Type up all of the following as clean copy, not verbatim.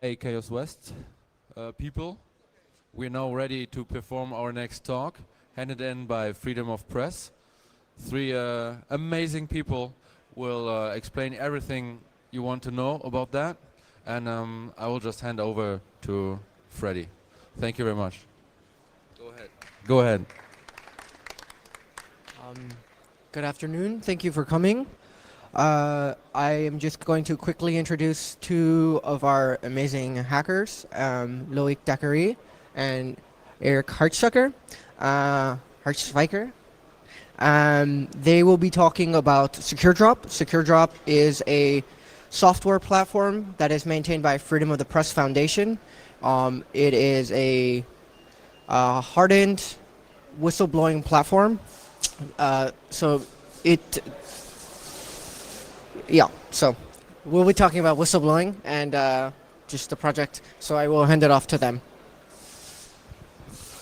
Hey, ChaosWest people, we're now ready to perform our next talk, handed in by Freedom of Press. Three amazing people will explain everything you want to know about that, and I will just hand over to Freddie. Thank you very much. Go ahead. Go ahead. Good afternoon. Thank you for coming. I am just going to quickly introduce two of our amazing hackers, Loic Dacary and Eric Hartschweiker. They will be talking about SecureDrop. SecureDrop is a software platform that is maintained by Freedom of the Press Foundation. It is a hardened whistleblowing platform. So we'll be talking about whistleblowing and just the project. So I will hand it off to them.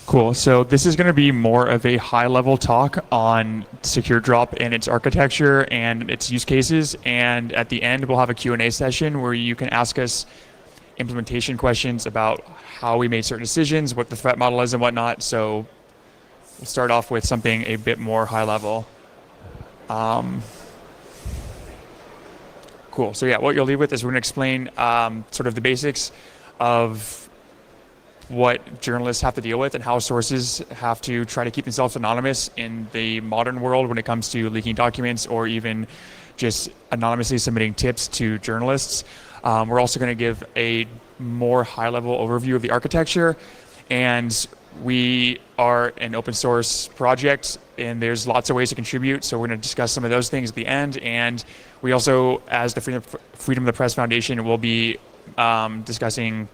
Cool. So this is going to be more of a high-level talk on SecureDrop and its architecture and its use cases. And at the end, we'll have a Q&A session where you can ask us implementation questions about how we made certain decisions, what the threat model is, and whatnot. So we'll start off with something a bit more high-level. Cool. So yeah, what you'll leave with is we're going to explain sort of the basics of what journalists have to deal with and how sources have to try to keep themselves anonymous in the modern world when it comes to leaking documents or even just anonymously submitting tips to journalists. We're also going to give a more high-level overview of the architecture, and we are an open source project and there's lots of ways to contribute, so we're going to discuss some of those things at the end. And we also, as the Freedom of the Press Foundation, will be discussing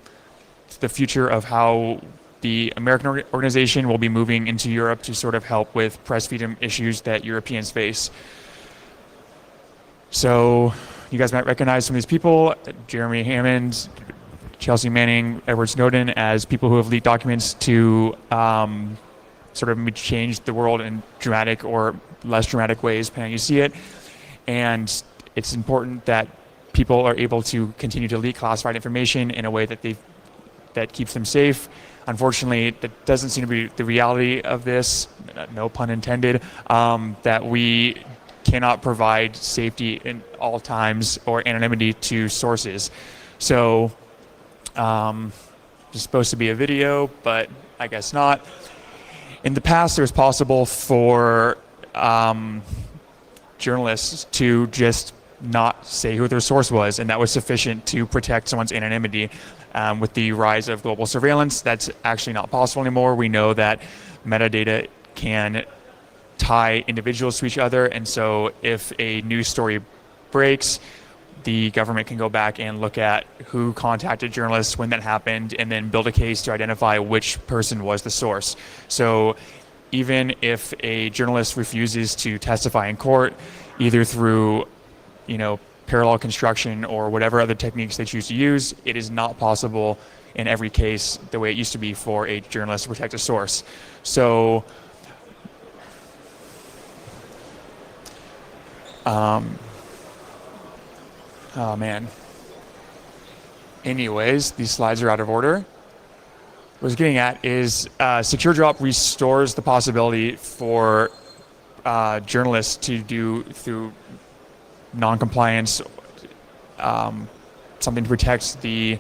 the future of how the American organization will be moving into Europe to sort of help with press freedom issues that Europeans face. So you guys might recognize some of these people: Jeremy Hammond, Chelsea Manning, Edward Snowden, as people who have leaked documents to sort of change the world in dramatic or less dramatic ways, depending on how you see it. And it's important that people are able to continue to leak classified information in a way that keeps them safe. Unfortunately, that doesn't seem to be the reality of this, no pun intended, that we cannot provide safety in all times or anonymity to sources. So it's supposed to be a video, but I guess not. In the past, it was possible for journalists to just not say who their source was, and that was sufficient to protect someone's anonymity. With the rise of global surveillance, that's actually not possible anymore. We know that metadata can tie individuals to each other, and so if a news story breaks, the government can go back and look at who contacted journalists when that happened and then build a case to identify which person was the source. So even if a journalist refuses to testify in court, either through parallel construction or whatever other techniques they choose to use, it is not possible in every case the way it used to be for a journalist to protect a source. So oh man. Anyways, these slides are out of order. What I was getting at is SecureDrop restores the possibility for journalists to do through non-compliance something to protect the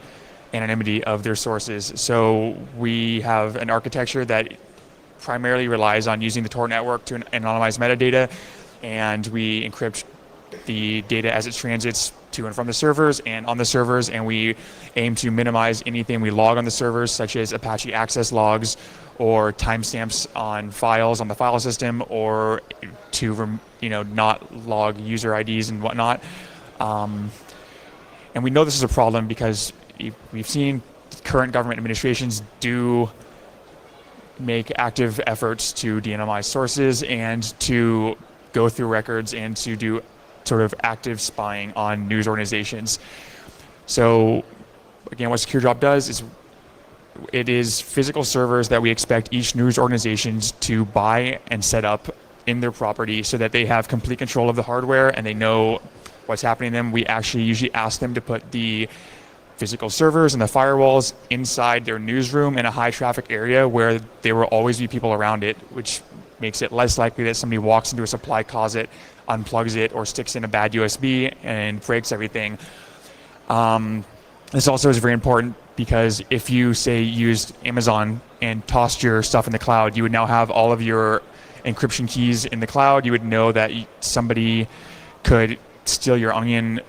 anonymity of their sources. So we have an architecture that primarily relies on using the Tor network to anonymize metadata, and we encrypt the data as it transits to and from the servers and on the servers, and we aim to minimize anything we log on the servers, such as Apache access logs or timestamps on files on the file system, or to not log user IDs and whatnot. And we know this is a problem because we've seen current government administrations do make active efforts to de-anonymize sources and to go through records and to do sort of active spying on news organizations. So again, what SecureDrop does is it is physical servers that we expect each news organizations to buy and set up in their property so that they have complete control of the hardware and they know what's happening to them. We actually usually ask them to put the physical servers and the firewalls inside their newsroom in a high traffic area where there will always be people around it, which makes it less likely that somebody walks into a supply closet, unplugs it, or sticks in a bad USB and breaks everything. This also is very important because if you, say, used Amazon and tossed your stuff in the cloud, you would now have all of your encryption keys in the cloud. You would know that somebody could steal your onion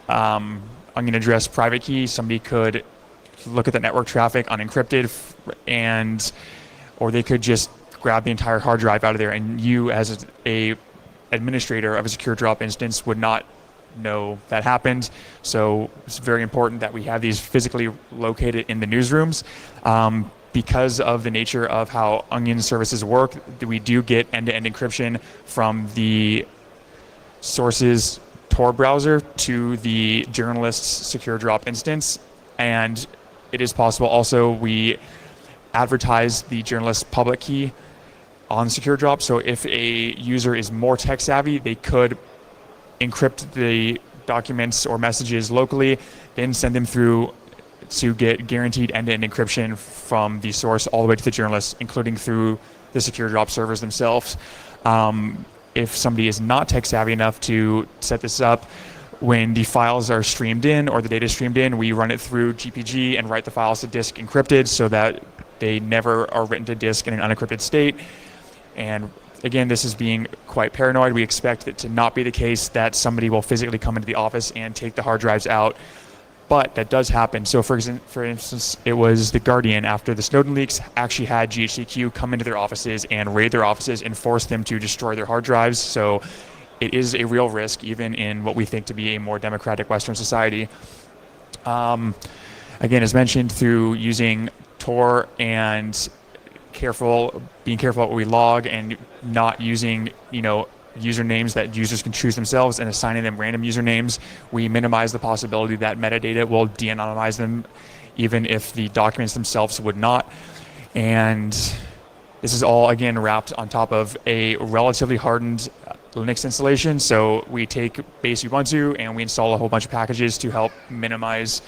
address private key. Somebody could look at the network traffic unencrypted, or they could just grab the entire hard drive out of there, and you as a administrator of a SecureDrop instance would not know that happened. So it's very important that we have these physically located in the newsrooms. Because of the nature of how Onion services work, we do get end-to-end encryption from the source's Tor browser to the journalist's SecureDrop instance. And it is possible also we advertise the journalist's public key on SecureDrop. So if a user is more tech savvy, they could encrypt the documents or messages locally, then send them through to get guaranteed end-to-end encryption from the source all the way to the journalist, including through the SecureDrop servers themselves. If somebody is not tech savvy enough to set this up, when the files are streamed in or the data is streamed in, we run it through GPG and write the files to disk encrypted so that they never are written to disk in an unencrypted state. And again, this is being quite paranoid. We expect it to not be the case that somebody will physically come into the office and take the hard drives out, but that does happen. So for instance, it was The Guardian after the Snowden leaks actually had GHCQ come into their offices and raid their offices and force them to destroy their hard drives. So it is a real risk, even in what we think to be a more democratic Western society. Again, as mentioned, through using Tor and being careful what we log and not using, usernames that users can choose themselves and assigning them random usernames, we minimize the possibility that metadata will de-anonymize them, even if the documents themselves would not. And this is all, again, wrapped on top of a relatively hardened Linux installation. So we take base Ubuntu and we install a whole bunch of packages to help minimize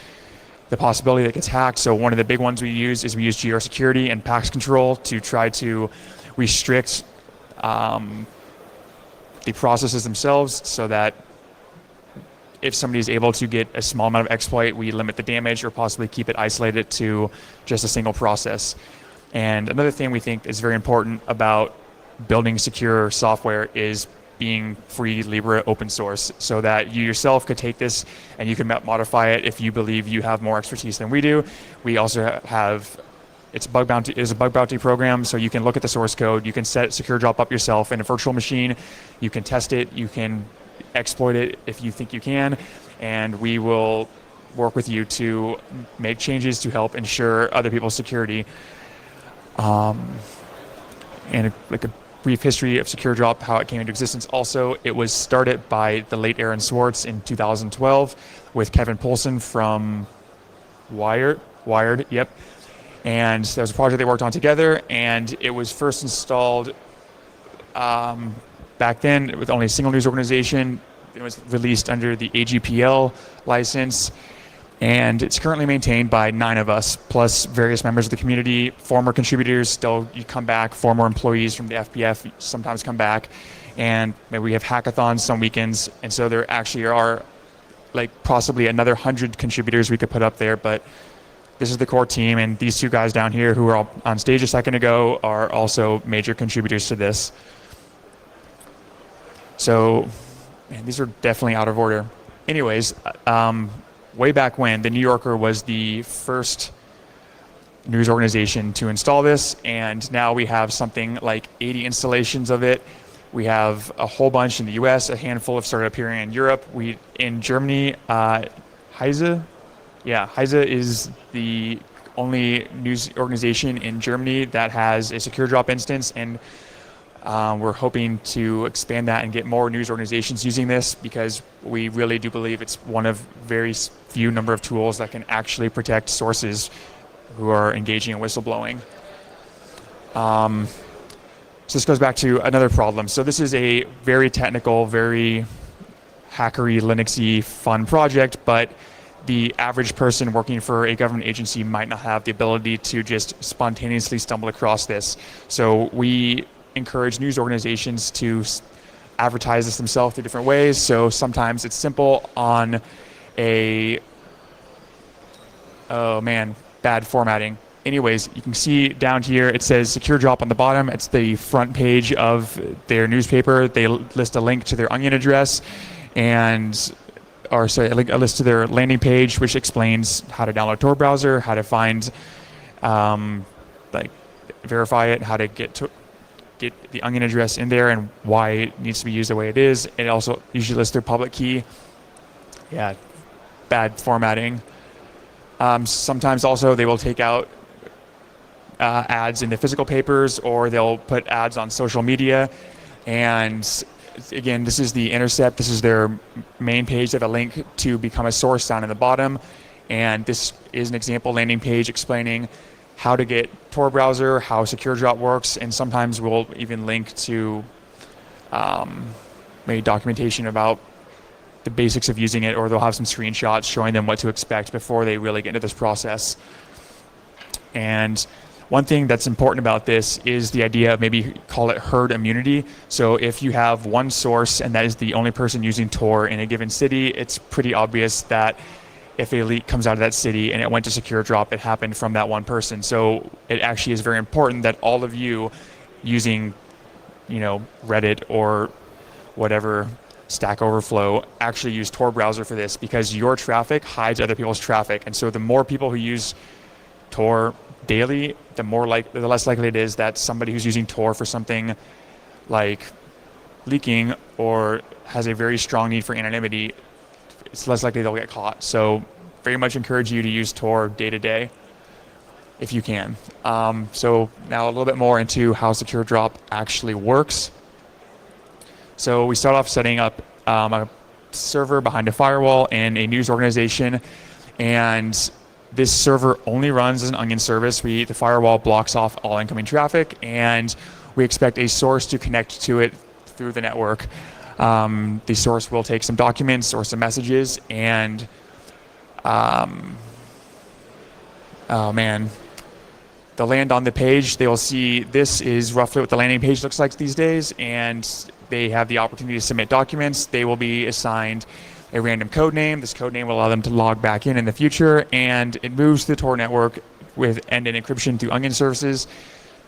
the possibility that it gets hacked. So one of the big ones we use GR security and PAX control to try to restrict the processes themselves, so that if somebody is able to get a small amount of exploit, we limit the damage or possibly keep it isolated to just a single process. And another thing we think is very important about building secure software is being free, libre, open source, so that you yourself could take this and you can modify it if you believe you have more expertise than we do. We also have It's a bug bounty program, so you can look at the source code, you can set SecureDrop up yourself in a virtual machine, you can test it, you can exploit it if you think you can, and we will work with you to make changes to help ensure other people's security. And a brief history of SecureDrop, how it came into existence also. It was started by the late Aaron Swartz in 2012 with Kevin Poulsen from Wired, yep. And there was a project they worked on together, and it was first installed back then with only a single news organization. It was released under the AGPL license, and it's currently maintained by 9 of us, plus various members of the community, former contributors, you come back, former employees from the FPF sometimes come back, and maybe we have hackathons some weekends, and so there actually are possibly another 100 contributors we could put up there, but this is the core team, and these 2 guys down here who were all on stage a second ago are also major contributors to this. So, man, these are definitely out of order. Anyways, way back when, the New Yorker was the first news organization to install this, and now we have something like 80 installations of it. We have a whole bunch in the US, a handful have started appearing in Europe. In Germany, Heise is the only news organization in Germany that has a SecureDrop instance, and we're hoping to expand that and get more news organizations using this, because we really do believe it's one of very few number of tools that can actually protect sources who are engaging in whistleblowing. So this goes back to another problem. So this is a very technical, very hackery, Linuxy fun project, but the average person working for a government agency might not have the ability to just spontaneously stumble across this. So we encourage news organizations to advertise this themselves through different ways. So sometimes it's simple on oh man, bad formatting. Anyways, you can see down here it says SecureDrop on the bottom. It's the front page of their newspaper. They list a link to their Onion address a list to their landing page, which explains how to download Tor browser, how to find, verify it, how to get the Onion address in there, and why it needs to be used the way it is. It also usually lists their public key. Yeah, bad formatting. Sometimes also they will take out ads in the physical papers, or they'll put ads on social media. And again, this is the intercept. This is their main page. They have a link to become a source down in the bottom. And this is an example landing page explaining how to get Tor browser, how SecureDrop works, and sometimes we'll even link to maybe documentation about the basics of using it, or they'll have some screenshots showing them what to expect before they really get into this process. And one thing that's important about this is the idea of maybe call it herd immunity. So if you have one source and that is the only person using Tor in a given city, it's pretty obvious that if a leak comes out of that city and it went to SecureDrop, it happened from that one person. So it actually is very important that all of you using, Reddit or whatever, Stack Overflow, actually use Tor browser for this, because your traffic hides other people's traffic. And so the more people who use Tor daily, the less likely it is that somebody who's using Tor for something like leaking or has a very strong need for anonymity, it's less likely they'll get caught. So very much encourage you to use Tor day to day if you can. So now a little bit more into how SecureDrop actually works. So we start off setting up a server behind a firewall in a news organization, and this server only runs as an Onion service. The firewall blocks off all incoming traffic, and we expect a source to connect to it through the network. The source will take some documents or some messages, and they'll land on the page. They will see this is roughly what the landing page looks like these days, and they have the opportunity to submit documents. They will be assigned a random code name. This code name will allow them to log back in the future, and it moves to the Tor network with end-to-end encryption through Onion services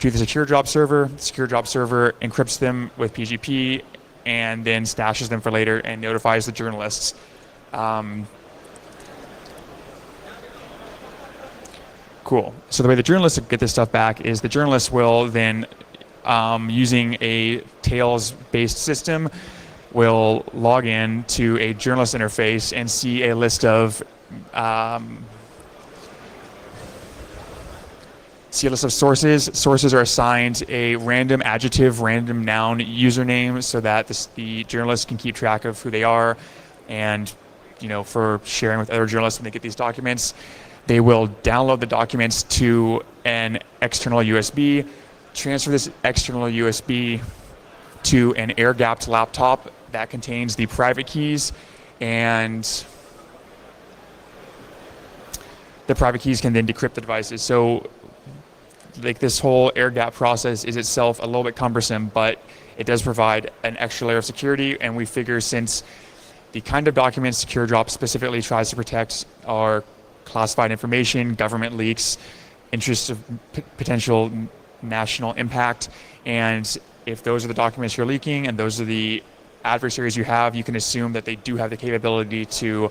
to the SecureDrop server. The SecureDrop server encrypts them with PGP and then stashes them for later and notifies the journalists. Cool. So the way the journalists get this stuff back is the journalists will then, using a Tails-based system, will log in to a journalist interface and see a list of sources. Sources are assigned a random adjective, random noun username, so that the journalists can keep track of who they are, and for sharing with other journalists when they get these documents. They will download the documents to an external USB, transfer this external USB to an air-gapped laptop that contains the private keys, and the private keys can then decrypt the devices. So this whole air-gap process is itself a little bit cumbersome, but it does provide an extra layer of security, and we figure since the kind of documents SecureDrop specifically tries to protect are classified information, government leaks, interests of potential national impact, and if those are the documents you're leaking and those are the adversaries you have, you can assume that they do have the capability to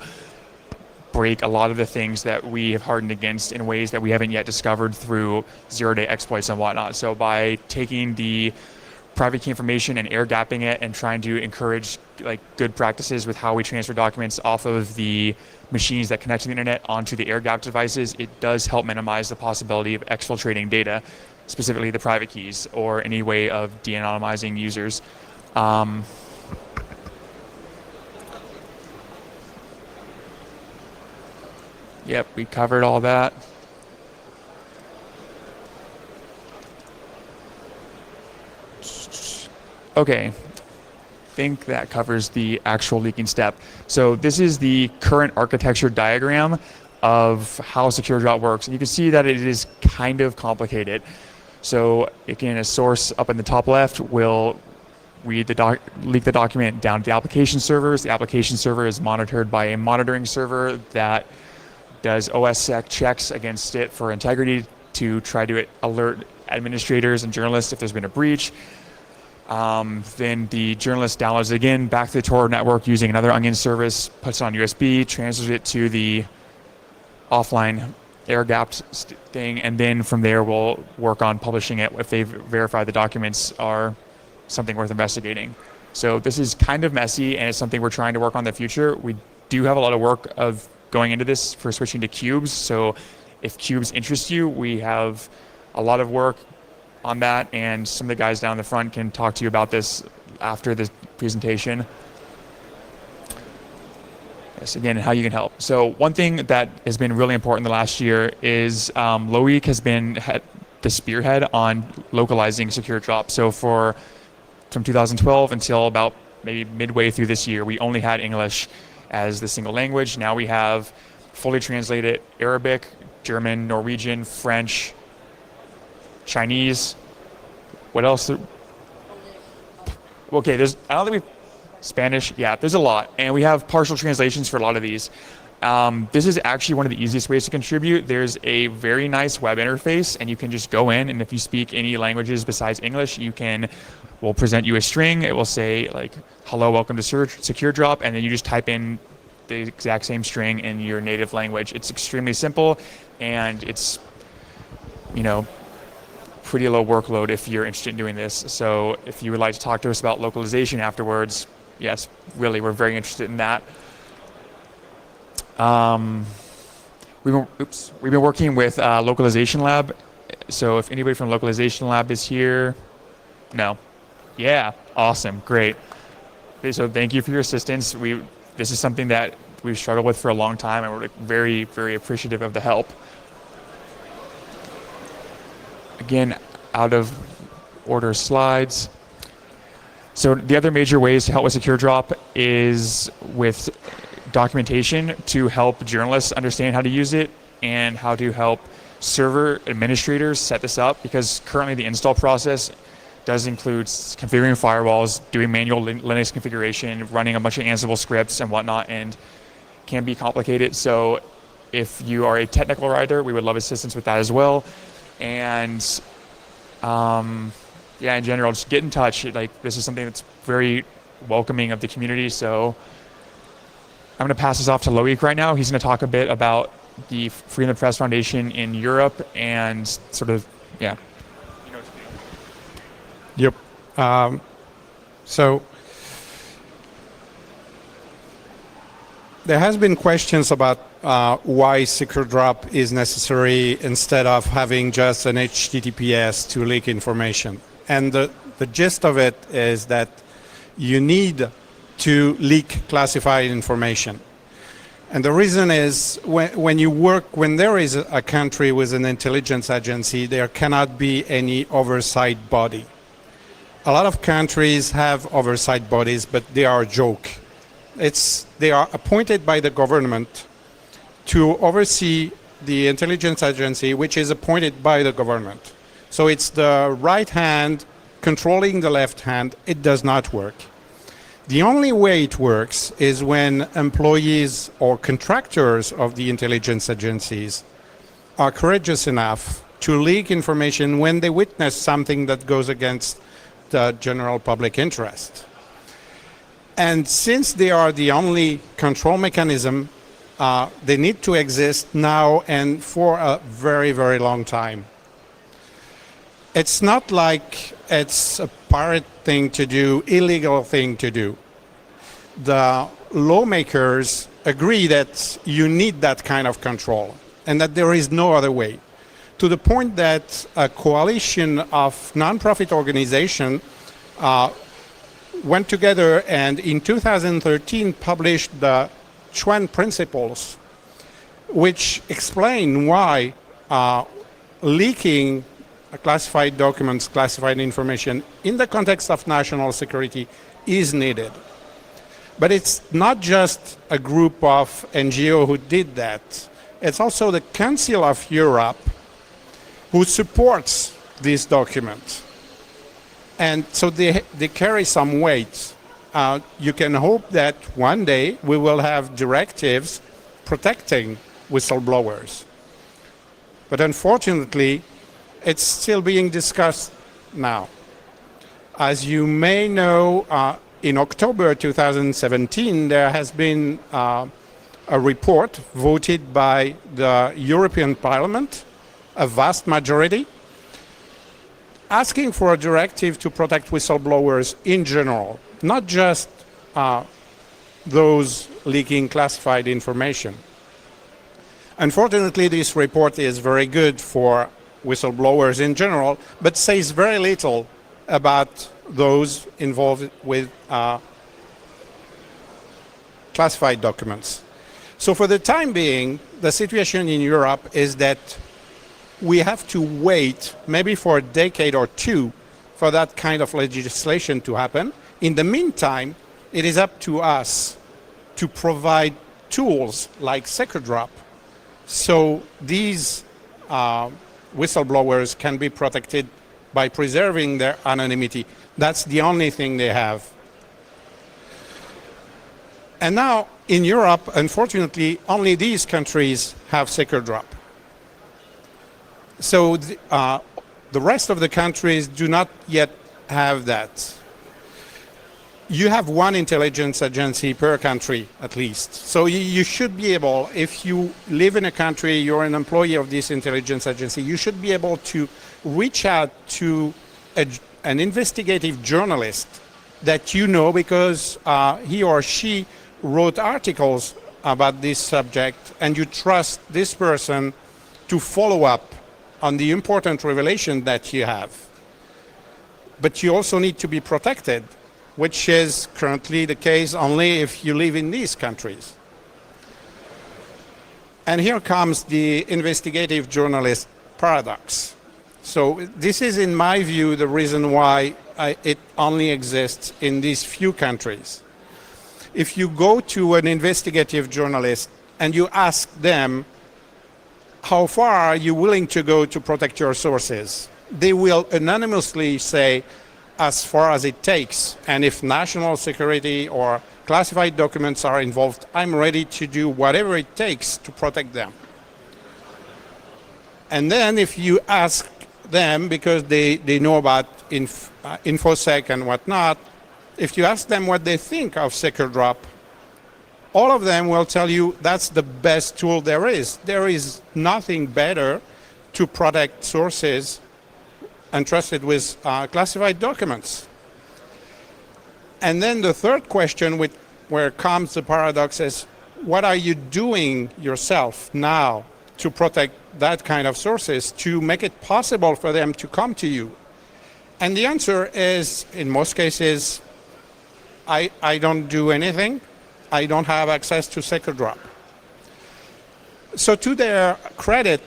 break a lot of the things that we have hardened against in ways that we haven't yet discovered through zero-day exploits and whatnot. So by taking the private key information and air gapping it and trying to encourage good practices with how we transfer documents off of the machines that connect to the internet onto the air gapped devices, it does help minimize the possibility of exfiltrating data, specifically the private keys, or any way of de-anonymizing users. Yep, we covered all that. Okay, think that covers the actual leaking step. So this is the current architecture diagram of how SecureDrop works. And you can see that it is kind of complicated. So again, a source up in the top left will leak the document down to the application servers. The application server is monitored by a monitoring server that does OSSec checks against it for integrity to try to alert administrators and journalists if there's been a breach. Then the journalist downloads it again back to the Tor network using another Onion service, puts it on USB, transfers it to the offline air-gapped thing, and then from there we'll work on publishing it if they've verified the documents are something worth investigating. So this is kind of messy, and it's something we're trying to work on in the future. We do have a lot of work of going into this for switching to cubes. So if cubes interest you, we have a lot of work on that, and some of the guys down the front can talk to you about this after the presentation. Yes, again, how you can help. So one thing that has been really important the last year is Loic has been the spearhead on localizing SecureDrop. So from 2012 until about maybe midway through this year, we only had English as the single language. Now we have fully translated Arabic, German, Norwegian, French, Chinese. What else? Okay, I don't think Spanish. Yeah, there's a lot. And we have partial translations for a lot of these. This is actually one of the easiest ways to contribute. There's a very nice web interface, and you can just go in, and if you speak any languages besides English, we'll present you a string. It will say like, hello, welcome to SecureDrop, and then you just type in the exact same string in your native language. It's extremely simple, and it's, pretty low workload if you're interested in doing this. So if you would like to talk to us about localization afterwards, yes, really, we're very interested in that. We've been working with Localization Lab. So if anybody from Localization Lab is here, no, yeah, awesome, great. Okay, so thank you for your assistance. This is something that we've struggled with for a long time, and we're very, very appreciative of the help. Again, out of order slides. So the other major ways to help with SecureDrop is with documentation to help journalists understand how to use it and how to help server administrators set this up, because currently the install process does include configuring firewalls, doing manual Linux configuration, running a bunch of Ansible scripts and whatnot, and can be complicated. So if you are a technical writer, we would love assistance with that as well. And in general, just get in touch. This is something that's very welcoming of the community. So I'm going to pass this off to Loic right now. He's going to talk a bit about the Freedom of the Press Foundation in Europe and sort of, yeah. Yep. So there has been questions about why SecureDrop is necessary instead of having just an HTTPS to leak information. And the gist of it is that you need to leak classified information. And the reason is when there is a country with an intelligence agency, there cannot be any oversight body. A lot of countries have oversight bodies, but they are a joke. They are appointed by the government to oversee the intelligence agency, which is appointed by the government. So it's the right hand controlling the left hand. It does not work. The only way it works is when employees or contractors of the intelligence agencies are courageous enough to leak information when they witness something that goes against the general public interest. And since they are the only control mechanism, they need to exist now and for a very, very long time. It's not like it's a pirate thing to do, illegal thing to do. The lawmakers agree that you need that kind of control and that there is no other way. To the point that a coalition of nonprofit organizations went together and in 2013 published the Schwann Principles, which explain why leaking classified documents, classified information in the context of national security is needed. But it's not just a group of NGO who did that. It's also the Council of Europe who supports this document. And so they carry some weight. You can hope that one day we will have directives protecting whistleblowers. But unfortunately, it's still being discussed now. As you may know, in October 2017, there has been a report voted by the European Parliament, a vast majority, asking for a directive to protect whistleblowers in general, not just those leaking classified information. Unfortunately, this report is very good for whistleblowers in general, but says very little about those involved with classified documents. So for the time being, the situation in Europe is that we have to wait maybe for a decade or two for that kind of legislation to happen. In the meantime, it is up to us to provide tools like SecureDrop so these whistleblowers can be protected by preserving their anonymity. That's the only thing they have. And now in Europe, unfortunately, only these countries have SecureDrop. So the rest of the countries do not yet have that. You have one intelligence agency per country, at least. So you should be able, if you live in a country, you're an employee of this intelligence agency, you should be able to reach out to an investigative journalist that you know because he or she wrote articles about this subject, and you trust this person to follow up on the important revelation that you have. But you also need to be protected, which is currently the case only if you live in these countries. And here comes the investigative journalist paradox. So this is, in my view, the reason why it only exists in these few countries. If you go to an investigative journalist and you ask them, how far are you willing to go to protect your sources? They will anonymously say, as far as it takes. And if national security or classified documents are involved, I'm ready to do whatever it takes to protect them. And then if you ask them, because they know about InfoSec and whatnot, if you ask them what they think of SecureDrop, all of them will tell you that's the best tool there is. There is nothing better to protect sources entrusted with classified documents. And then the third question, where comes the paradox, is what are you doing yourself now to protect that kind of sources, to make it possible for them to come to you? And the answer is, in most cases, I don't do anything. I don't have access to SecureDrop. So to their credit,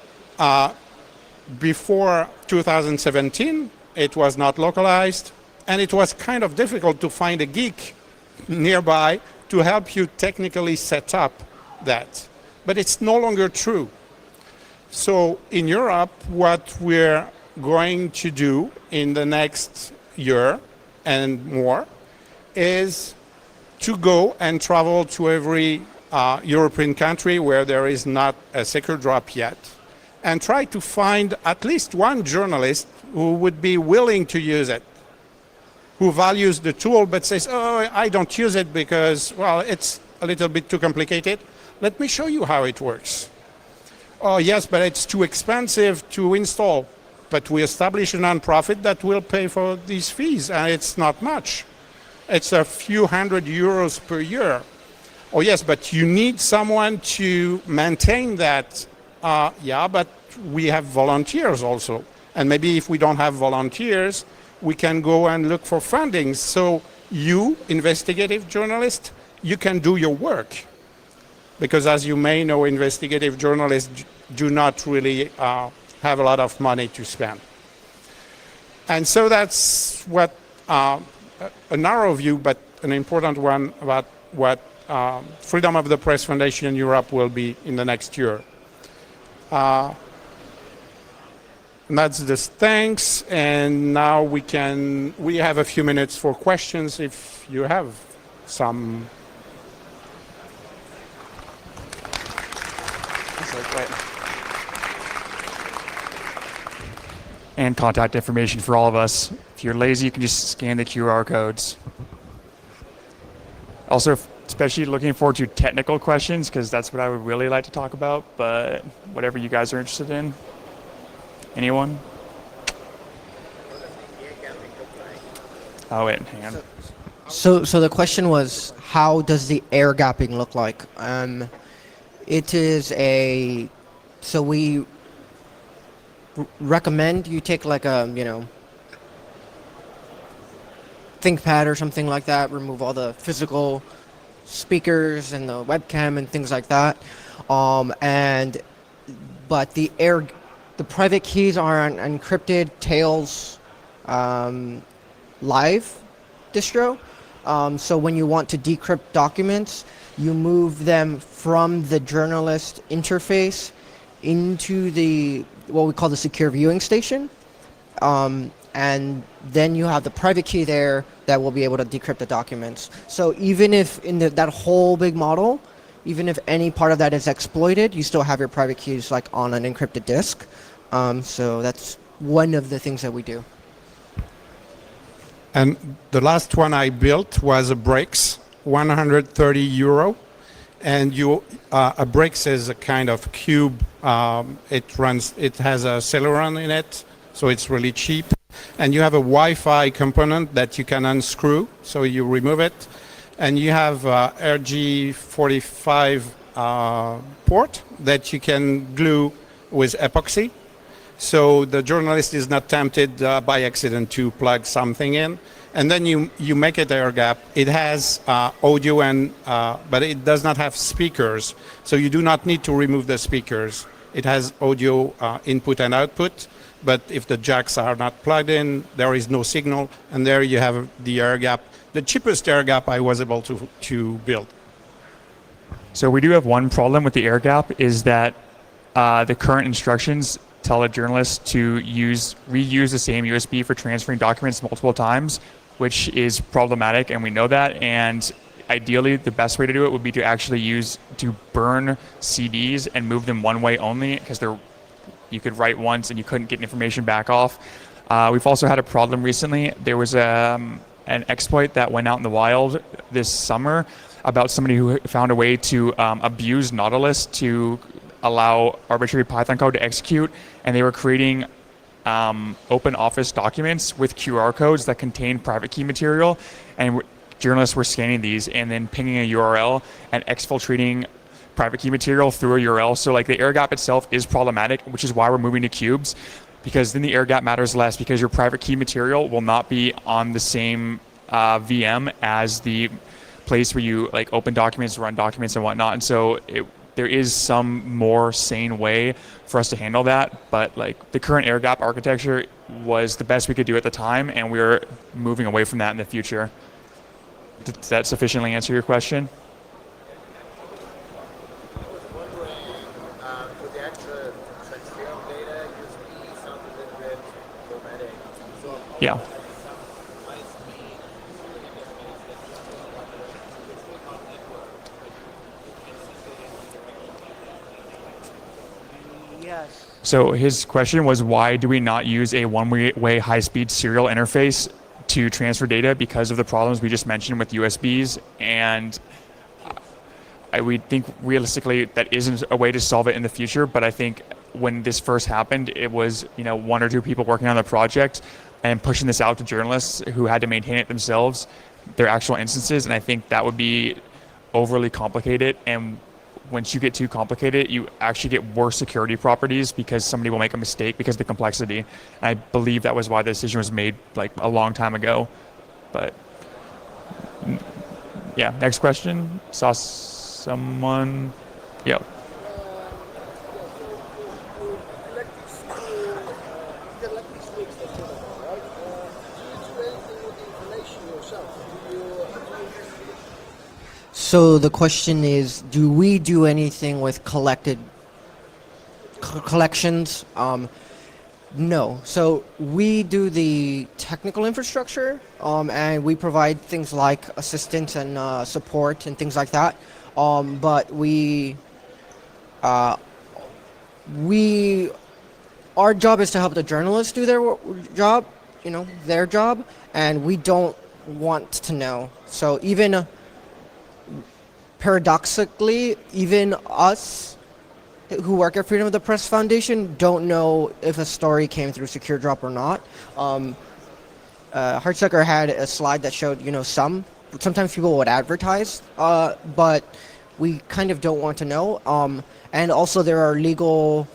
before 2017, it was not localized, and it was kind of difficult to find a geek nearby to help you technically set up that. But it's no longer true. So in Europe, what we're going to do in the next year and more is to go and travel to every European country where there is not a SecureDrop yet, and try to find at least one journalist who would be willing to use it, who values the tool but says, oh, I don't use it because, well, it's a little bit too complicated. Let me show you how it works. Oh, yes, but it's too expensive to install. But we establish a nonprofit that will pay for these fees, and it's not much. It's a few €100 per year. Oh, yes, but you need someone to maintain that. Yeah, but we have volunteers also. And maybe if we don't have volunteers, we can go and look for funding. So you, investigative journalist, you can do your work. Because as you may know, investigative journalists do not really have a lot of money to spend. And so that's what a narrow view, but an important one about what Freedom of the Press Foundation in Europe will be in the next year. And that's this. Thanks. And now we have a few minutes for questions if you have some. And contact information for all of us. If you're lazy, you can just scan the QR codes. Also, especially looking forward to technical questions, because that's what I would really like to talk about, but whatever you guys are interested in. Anyone? Oh, wait, hang on. So the question was, how does the air gapping look like? It is so we recommend you take like a, ThinkPad or something like that, remove all the physical speakers and the webcam and things like that. But the private keys are an encrypted Tails live distro. So when you want to decrypt documents, you move them from the journalist interface into what we call the secure viewing station. And then you have the private key there that will be able to decrypt the documents. So even if in that whole big model, even if any part of that is exploited, you still have your private keys like on an encrypted disk. So that's one of the things that we do. And the last one I built was a Breaks, 130 euro. And a Breaks is a kind of cube. It has a Celeron in it, so it's really cheap. And you have a Wi-Fi component that you can unscrew, so you remove it. And you have RG45 port that you can glue with epoxy. So the journalist is not tempted by accident to plug something in. And then you make it air gap. It has audio, but it does not have speakers. So you do not need to remove the speakers. It has audio input and output. But if the jacks are not plugged in, there is no signal. And there you have the air gap, the cheapest air gap I was able to build. So we do have one problem with the air gap, is that the current instructions tell a journalist to reuse the same USB for transferring documents multiple times, which is problematic, and we know that. And ideally, the best way to do it would be to actually burn CDs and move them one way only, because you could write once and you couldn't get information back off. We've also had a problem recently. There was an exploit that went out in the wild this summer about somebody who found a way to abuse Nautilus to allow arbitrary Python code to execute, and they were creating open office documents with QR codes that contain private key material, and journalists were scanning these and then pinging a URL and exfiltrating private key material through a URL. So like the air gap itself is problematic, which is why we're moving to cubes, because then the air gap matters less, because your private key material will not be on the same VM as the place where you like open documents, run documents and whatnot. And so there is some more sane way for us to handle that, but like the current air gap architecture was the best we could do at the time, and we're moving away from that in the future. Does that sufficiently answer your question? Yeah. Yes. So his question was, why do we not use a one-way high-speed serial interface to transfer data, because of the problems we just mentioned with USBs? And we think realistically that isn't a way to solve it in the future, but I think when this first happened, it was one or two people working on the project and pushing this out to journalists who had to maintain it themselves, their actual instances, and I think that would be overly complicated, and once you get too complicated, you actually get worse security properties because somebody will make a mistake because of the complexity. And I believe that was why the decision was made like a long time ago. But yeah, next question. Saw someone. Yep. So the question is, do we do anything with collections? No. So we do the technical infrastructure, and we provide things like assistance and support and things like that. But our job is to help the journalists do their job, their job, and we don't want to know. So even paradoxically, even us who work at Freedom of the Press Foundation don't know if a story came through SecureDrop or not. Hartsucker had a slide that showed, sometimes people would advertise, but we kind of don't want to know. And also there are legal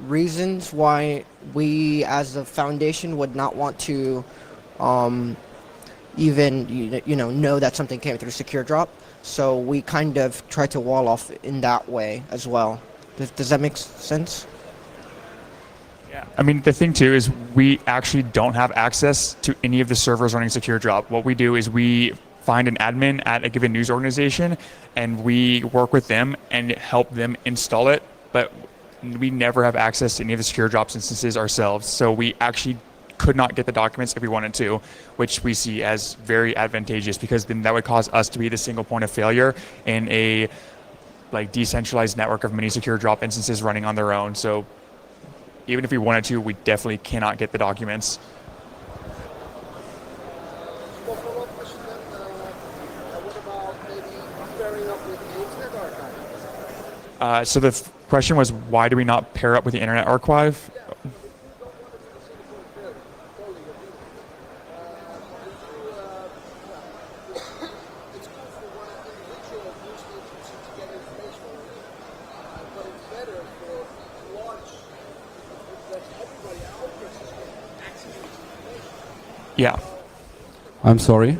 reasons why we as a foundation would not want to even know that something came through SecureDrop. So we kind of try to wall off in that way as well. Does that make sense? Yeah. I mean, the thing too is we actually don't have access to any of the servers running SecureDrop. What we do is we find an admin at a given news organization and we work with them and help them install it, but we never have access to any of the SecureDrop instances ourselves. So we actually could not get the documents if we wanted to, which we see as very advantageous because then that would cause us to be the single point of failure in a decentralized network of many SecureDrop instances running on their own. So even if we wanted to, we definitely cannot get the documents. Small follow-up question then. What about maybe pairing up with the Internet Archive? So the question was, why do we not pair up with the Internet Archive? Yeah, if you don't want it to be a single point of failure, totally agree. It's cool for one individual news agency to get information, but it's better for large, that everybody else can access this information. Yeah. I'm sorry.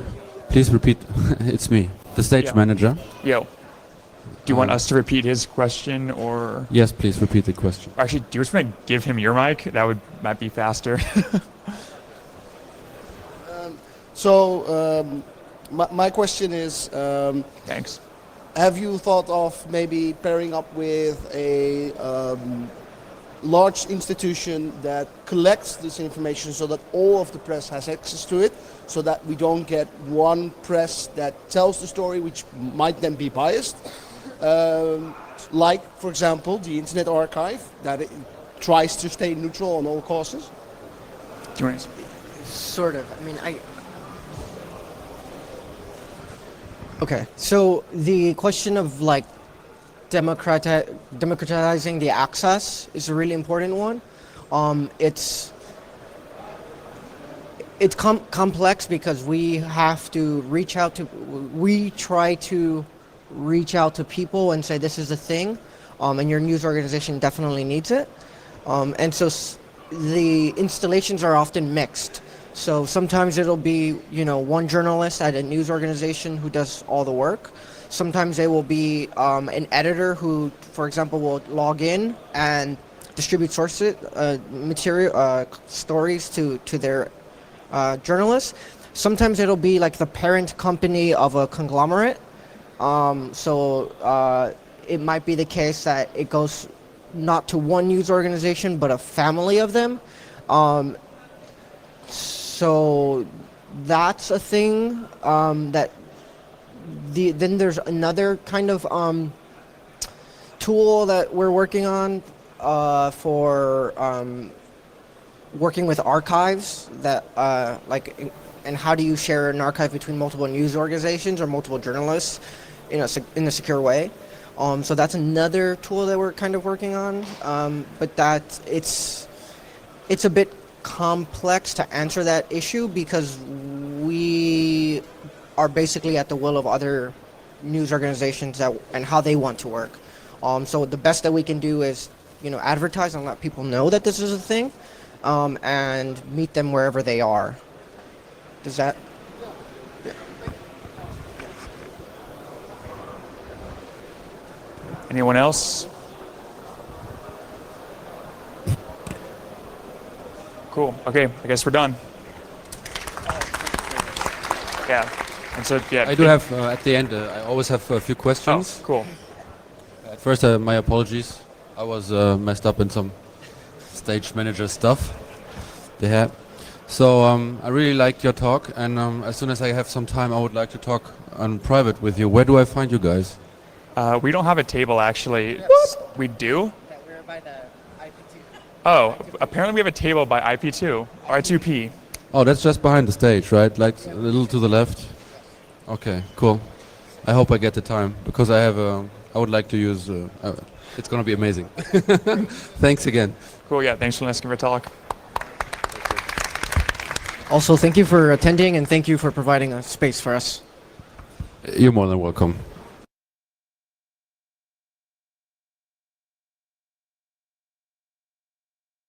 Please repeat. It's me, the stage Yeah. manager. Yo. Do you want us to repeat his question or? Yes, please repeat the question. Actually, do you just want to give him your mic? That might be faster. My question is, Thanks. have you thought of maybe pairing up with a large institution that collects this information so that all of the press has access to it, so that we don't get one press that tells the story which might then be biased? Like, for example, the Internet Archive, that it tries to stay neutral on all causes. Do you want to? Sort of. I mean, Okay, so the question of democratizing the access is a really important one. It's complex because we try to reach out to people and say this is a thing, and your news organization definitely needs it. And so the installations are often mixed. So sometimes it'll be, one journalist at a news organization who does all the work. Sometimes it will be an editor who, for example, will log in and distribute stories to their journalists. Sometimes it'll be like the parent company of a conglomerate. It might be the case that it goes not to one news organization, but a family of them. So that's a thing then there's another kind of tool that we're working on for working with archives that and how do you share an archive between multiple news organizations or multiple journalists in a secure way. So that's another tool that we're kind of working on, but it's a bit complex to answer that issue because we are basically at the will of other news organizations and how they want to work. So the best that we can do is, advertise and let people know that this is a thing, and meet them wherever they are. Does that? Yeah. Anyone else? Cool. Okay, I guess we're done. Yeah. And so, yeah. I do have at the end. I always have a few Oh, questions. cool. At first, my apologies. I was messed up in some stage manager stuff they had. So I really liked your talk, and as soon as I have some time, I would like to talk on private with you. Where do I find you guys? We don't have a table, actually. We do? We're by the IP2. Oh, apparently we have a table by IP2, R2P. Oh, that's just behind the stage, right? Like a little to the left. Okay, cool. I hope I get the time because I have. I would like to use. It's gonna be amazing. Thanks again. Cool, yeah, thanks for asking for a talk. Also, thank you for attending and thank you for providing a space for us. You're more than welcome.